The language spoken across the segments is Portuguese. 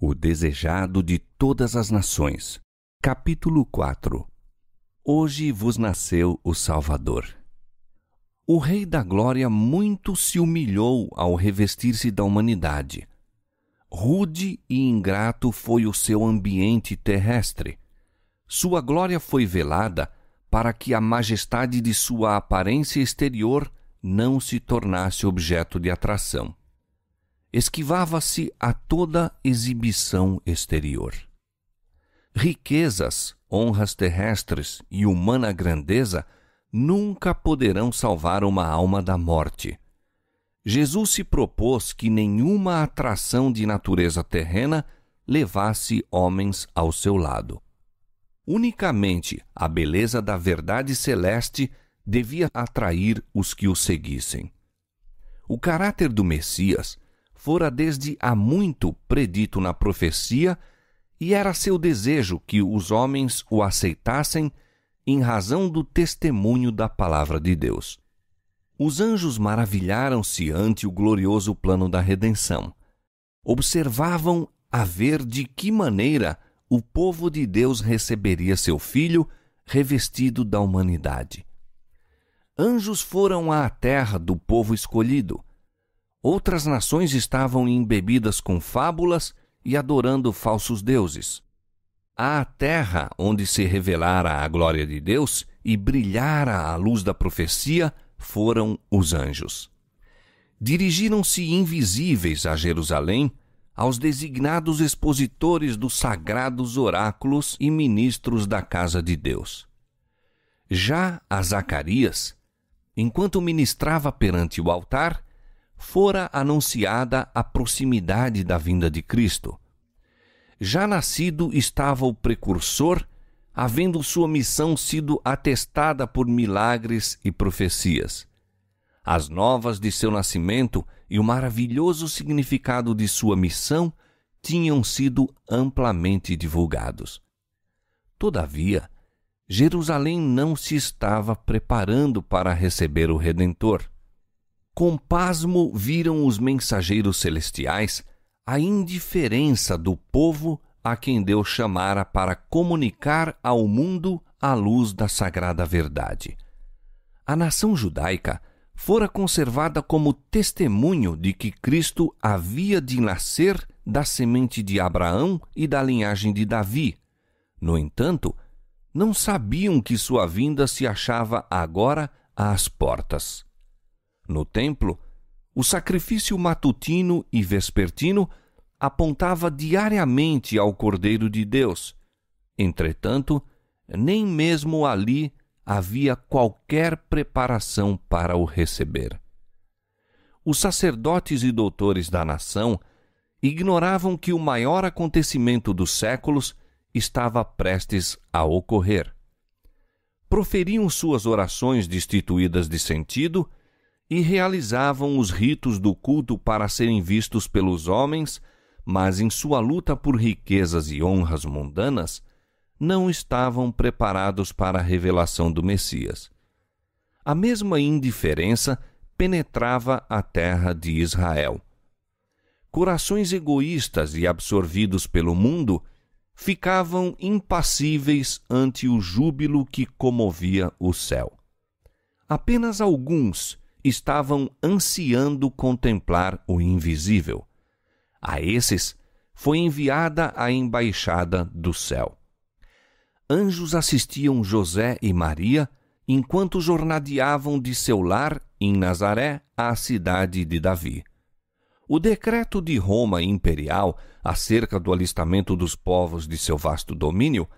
O desejado de todas as nações. Capítulo 4. Hoje vos nasceu o Salvador. O Rei da Glória muito se humilhou ao revestir-se da humanidade. Rude e ingrato foi o seu ambiente terrestre. Sua glória foi velada para que a majestade de sua aparência exterior não se tornasse objeto de atração. Esquivava-se a toda exibição exterior. Riquezas, honras terrestres e humana grandeza nunca poderão salvar uma alma da morte. Jesus se propôs que nenhuma atração de natureza terrena levasse homens ao seu lado. Unicamente a beleza da verdade celeste devia atrair os que o seguissem. O caráter do Messias fora desde há muito predito na profecia e era seu desejo que os homens o aceitassem em razão do testemunho da palavra de Deus. Os anjos maravilharam-se ante o glorioso plano da redenção. Observavam a ver de que maneira o povo de Deus receberia seu Filho revestido da humanidade. Anjos foram à terra do povo escolhido. Outras nações estavam embebidas com fábulas e adorando falsos deuses. À terra onde se revelara a glória de Deus e brilhara a luz da profecia foram os anjos. Dirigiram-se invisíveis a Jerusalém aos designados expositores dos sagrados oráculos e ministros da casa de Deus. Já a Zacarias, enquanto ministrava perante o altar, fora anunciada a proximidade da vinda de Cristo. Já nascido estava o precursor, havendo sua missão sido atestada por milagres e profecias. As novas de seu nascimento e o maravilhoso significado de sua missão tinham sido amplamente divulgados. Todavia, Jerusalém não se estava preparando para receber o Redentor. Com pasmo viram os mensageiros celestiais a indiferença do povo a quem Deus chamara para comunicar ao mundo a luz da sagrada verdade. A nação judaica fora conservada como testemunho de que Cristo havia de nascer da semente de Abraão e da linhagem de Davi. No entanto, não sabiam que sua vinda se achava agora às portas. No templo, o sacrifício matutino e vespertino apontava diariamente ao Cordeiro de Deus. Entretanto, nem mesmo ali havia qualquer preparação para o receber. Os sacerdotes e doutores da nação ignoravam que o maior acontecimento dos séculos estava prestes a ocorrer. Proferiam suas orações destituídas de sentido e realizavam os ritos do culto para serem vistos pelos homens, mas em sua luta por riquezas e honras mundanas, não estavam preparados para a revelação do Messias. A mesma indiferença penetrava a terra de Israel. Corações egoístas e absorvidos pelo mundo ficavam impassíveis ante o júbilo que comovia o céu. Apenas alguns estavam ansiando contemplar o invisível. A esses foi enviada a embaixada do céu. Anjos assistiam José e Maria enquanto jornadeavam de seu lar em Nazaré à cidade de Davi. O decreto de Roma imperial acerca do alistamento dos povos de seu vasto domínio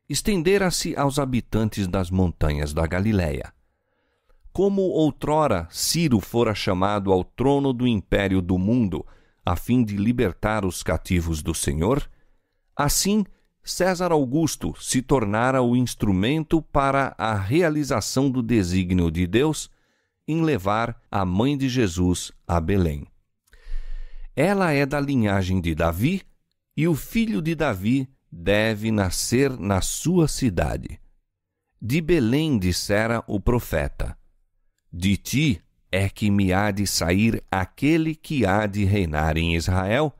estendera-se aos habitantes das montanhas da Galileia. Como outrora Ciro fora chamado ao trono do império do mundo a fim de libertar os cativos do Senhor, assim César Augusto se tornara o instrumento para a realização do desígnio de Deus em levar a mãe de Jesus a Belém. Ela é da linhagem de Davi, e o filho de Davi deve nascer na sua cidade. De Belém dissera o profeta: de ti é que me há de sair aquele que há de reinar em Israel,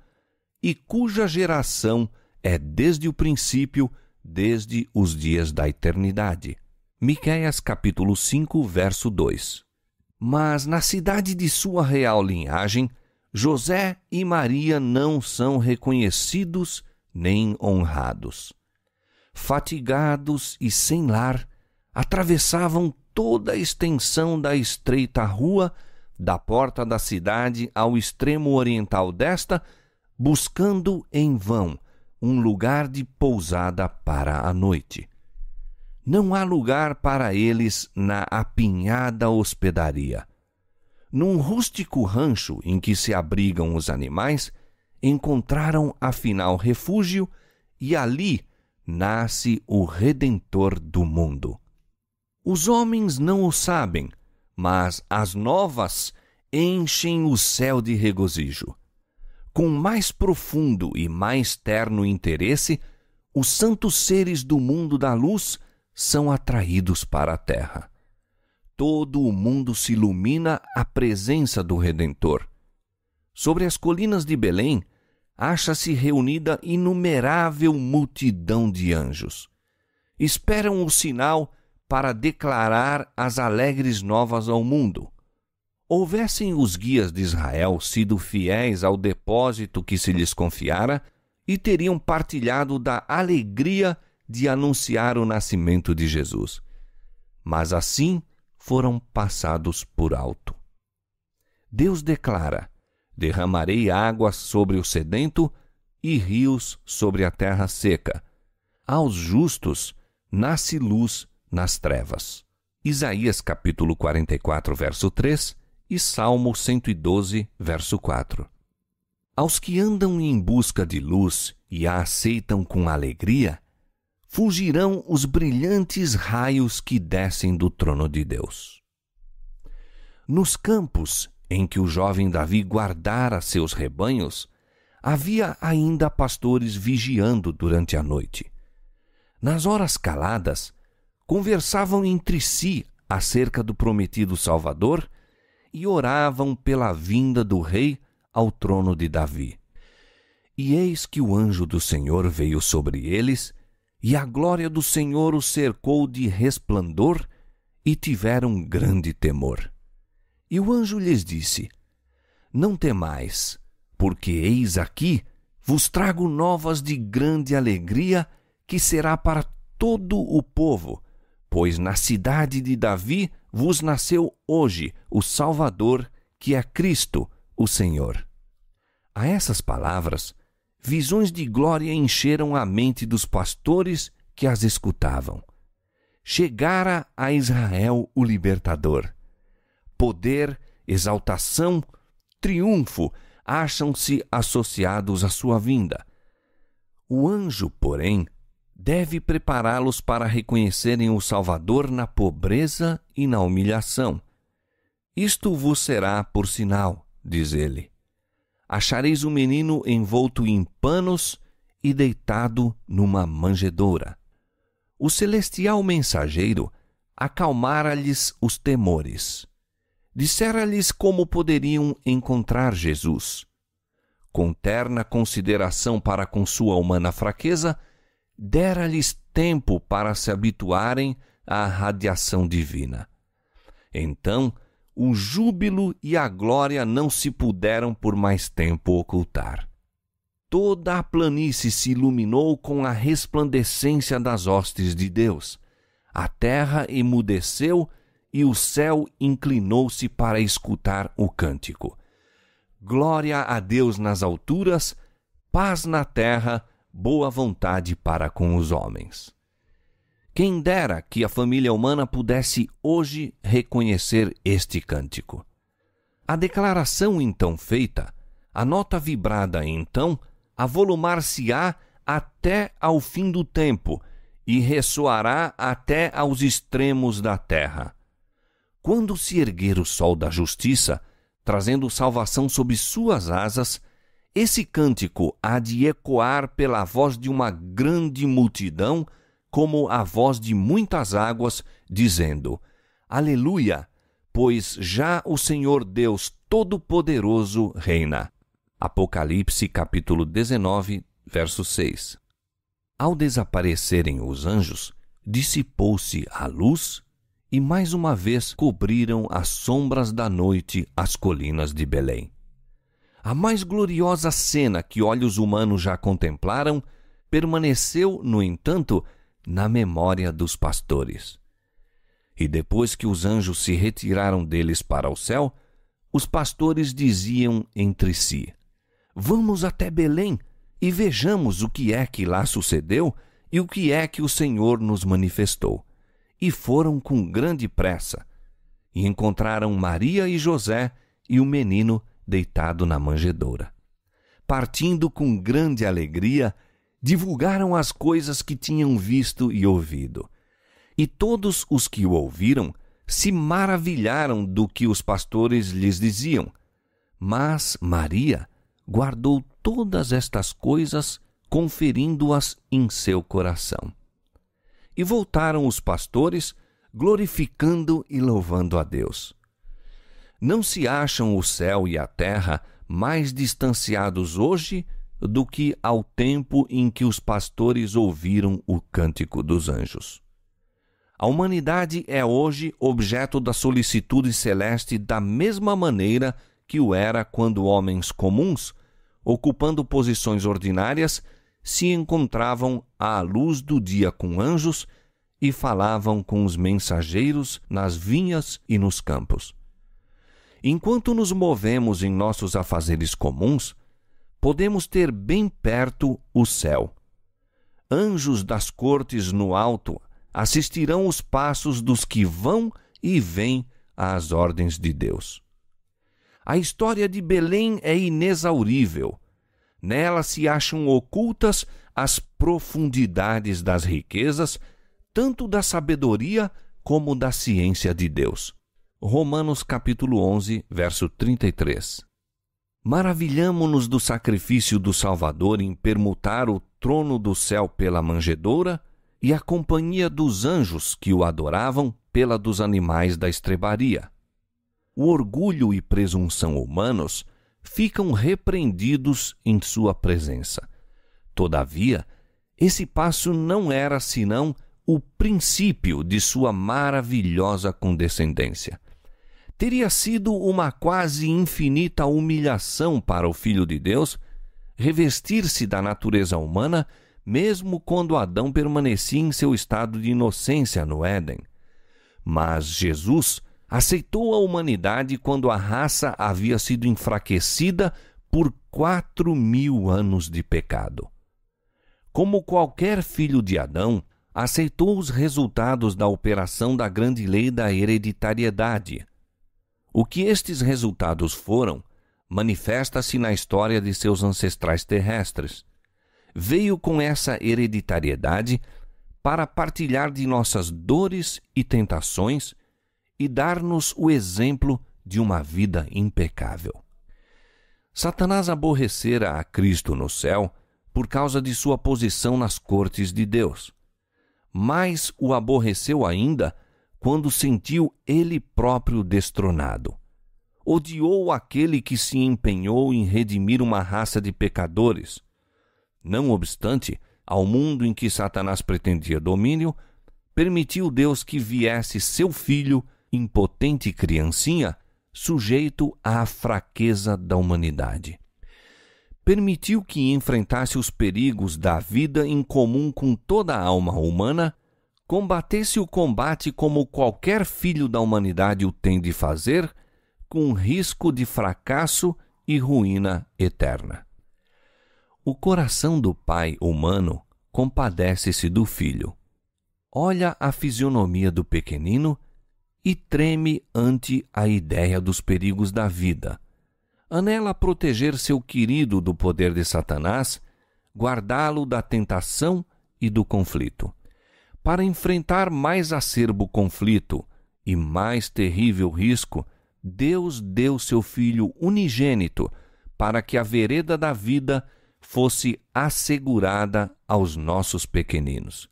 e cuja geração é desde o princípio, desde os dias da eternidade. Miqueias capítulo 5, verso 2. Mas na cidade de sua real linhagem, José e Maria não são reconhecidos nem honrados. Fatigados e sem lar, atravessavam toda a extensão da estreita rua, da porta da cidade ao extremo oriental desta, buscando em vão um lugar de pousada para a noite. Não há lugar para eles na apinhada hospedaria. Num rústico rancho em que se abrigam os animais, encontraram afinal refúgio e ali nasce o Redentor do mundo. Os homens não o sabem, mas as novas enchem o céu de regozijo. Com mais profundo e mais terno interesse, os santos seres do mundo da luz são atraídos para a terra. Todo o mundo se ilumina à presença do Redentor. Sobre as colinas de Belém, acha-se reunida inumerável multidão de anjos. Esperam o sinal para declarar as alegres novas ao mundo. Houvessem os guias de Israel sido fiéis ao depósito que se lhes confiara e teriam partilhado da alegria de anunciar o nascimento de Jesus. Mas assim foram passados por alto. Deus declara: derramarei águas sobre o sedento e rios sobre a terra seca. Aos justos nasce luz nas trevas. Isaías capítulo 44, verso 3 e Salmo 112, verso 4. Aos que andam em busca de luz e a aceitam com alegria, fugirão os brilhantes raios que descem do trono de Deus. Nos campos em que o jovem Davi guardara seus rebanhos, havia ainda pastores vigiando durante a noite. Nas horas caladas, conversavam entre si acerca do prometido Salvador e oravam pela vinda do rei ao trono de Davi. E eis que o anjo do Senhor veio sobre eles, e a glória do Senhor os cercou de resplandor, e tiveram grande temor. E o anjo lhes disse: não temais, porque eis aqui vos trago novas de grande alegria, que será para todo o povo, pois na cidade de Davi vos nasceu hoje o Salvador, que é Cristo, o Senhor. A essas palavras, visões de glória encheram a mente dos pastores que as escutavam. Chegara a Israel o libertador. Poder, exaltação, triunfo acham-se associados à sua vinda. O anjo, porém, deve prepará-los para reconhecerem o Salvador na pobreza e na humilhação. Isto vos será por sinal, diz ele. Achareis o menino envolto em panos e deitado numa manjedoura. O celestial mensageiro acalmara-lhes os temores. Dissera-lhes como poderiam encontrar Jesus. Com terna consideração para com sua humana fraqueza, dera-lhes tempo para se habituarem à radiação divina. Então, o júbilo e a glória não se puderam por mais tempo ocultar. Toda a planície se iluminou com a resplandecência das hostes de Deus. A terra emudeceu e o céu inclinou-se para escutar o cântico. Glória a Deus nas alturas, paz na terra, boa vontade para com os homens. Quem dera que a família humana pudesse hoje reconhecer este cântico. A declaração então feita, a nota vibrada então, avolumar-se-á até ao fim do tempo e ressoará até aos extremos da terra. Quando se erguer o sol da justiça, trazendo salvação sob suas asas, esse cântico há de ecoar pela voz de uma grande multidão, como a voz de muitas águas, dizendo: Aleluia, pois já o Senhor Deus Todo-Poderoso reina. Apocalipse capítulo 19, verso 6. Ao desaparecerem os anjos, dissipou-se a luz e mais uma vez cobriram as sombras da noite as colinas de Belém. A mais gloriosa cena que olhos humanos já contemplaram permaneceu, no entanto, na memória dos pastores. E depois que os anjos se retiraram deles para o céu, os pastores diziam entre si: Vamos até Belém e vejamos o que é que lá sucedeu e o que é que o Senhor nos manifestou. E foram com grande pressa, e encontraram Maria e José e o menino deitado na manjedoura. Partindo com grande alegria, divulgaram as coisas que tinham visto e ouvido. E todos os que o ouviram se maravilharam do que os pastores lhes diziam. Mas Maria guardou todas estas coisas, conferindo-as em seu coração. E voltaram os pastores, glorificando e louvando a Deus. Não se acham o céu e a terra mais distanciados hoje do que ao tempo em que os pastores ouviram o cântico dos anjos. A humanidade é hoje objeto da solicitude celeste da mesma maneira que o era quando homens comuns, ocupando posições ordinárias, se encontravam à luz do dia com anjos e falavam com os mensageiros nas vinhas e nos campos. Enquanto nos movemos em nossos afazeres comuns, podemos ter bem perto o céu. Anjos das cortes no alto assistirão os passos dos que vão e vêm às ordens de Deus. A história de Belém é inexaurível. Nela se acham ocultas as profundidades das riquezas, tanto da sabedoria como da ciência de Deus. Romanos capítulo 11, verso 33. Maravilhamo-nos do sacrifício do Salvador em permutar o trono do céu pela manjedoura e a companhia dos anjos que o adoravam pela dos animais da estrebaria. O orgulho e presunção humanos ficam repreendidos em sua presença. Todavia, esse passo não era senão o princípio de sua maravilhosa condescendência. Teria sido uma quase infinita humilhação para o Filho de Deus revestir-se da natureza humana, mesmo quando Adão permanecia em seu estado de inocência no Éden. Mas Jesus aceitou a humanidade quando a raça havia sido enfraquecida por 4.000 anos de pecado. Como qualquer filho de Adão, aceitou os resultados da operação da grande lei da hereditariedade. O que estes resultados foram, manifesta-se na história de seus ancestrais terrestres. Veio com essa hereditariedade para partilhar de nossas dores e tentações e dar-nos o exemplo de uma vida impecável. Satanás aborrecera a Cristo no céu por causa de sua posição nas cortes de Deus. Mas o aborreceu ainda quando sentiu ele próprio destronado. Odiou aquele que se empenhou em redimir uma raça de pecadores. Não obstante, ao mundo em que Satanás pretendia domínio, permitiu Deus que viesse seu filho, impotente criancinha, sujeito à fraqueza da humanidade. Permitiu que enfrentasse os perigos da vida em comum com toda a alma humana, combatesse o combate como qualquer filho da humanidade o tem de fazer, com risco de fracasso e ruína eterna. O coração do pai humano compadece-se do filho. Olha a fisionomia do pequenino e treme ante a ideia dos perigos da vida. Anela proteger seu querido do poder de Satanás, guardá-lo da tentação e do conflito. Para enfrentar mais acerbo conflito e mais terrível risco, Deus deu seu Filho unigênito para que a vereda da vida fosse assegurada aos nossos pequeninos.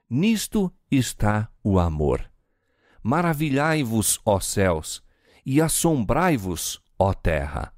Nisto está o amor. Maravilhai-vos, ó céus, e assombrai-vos, ó terra,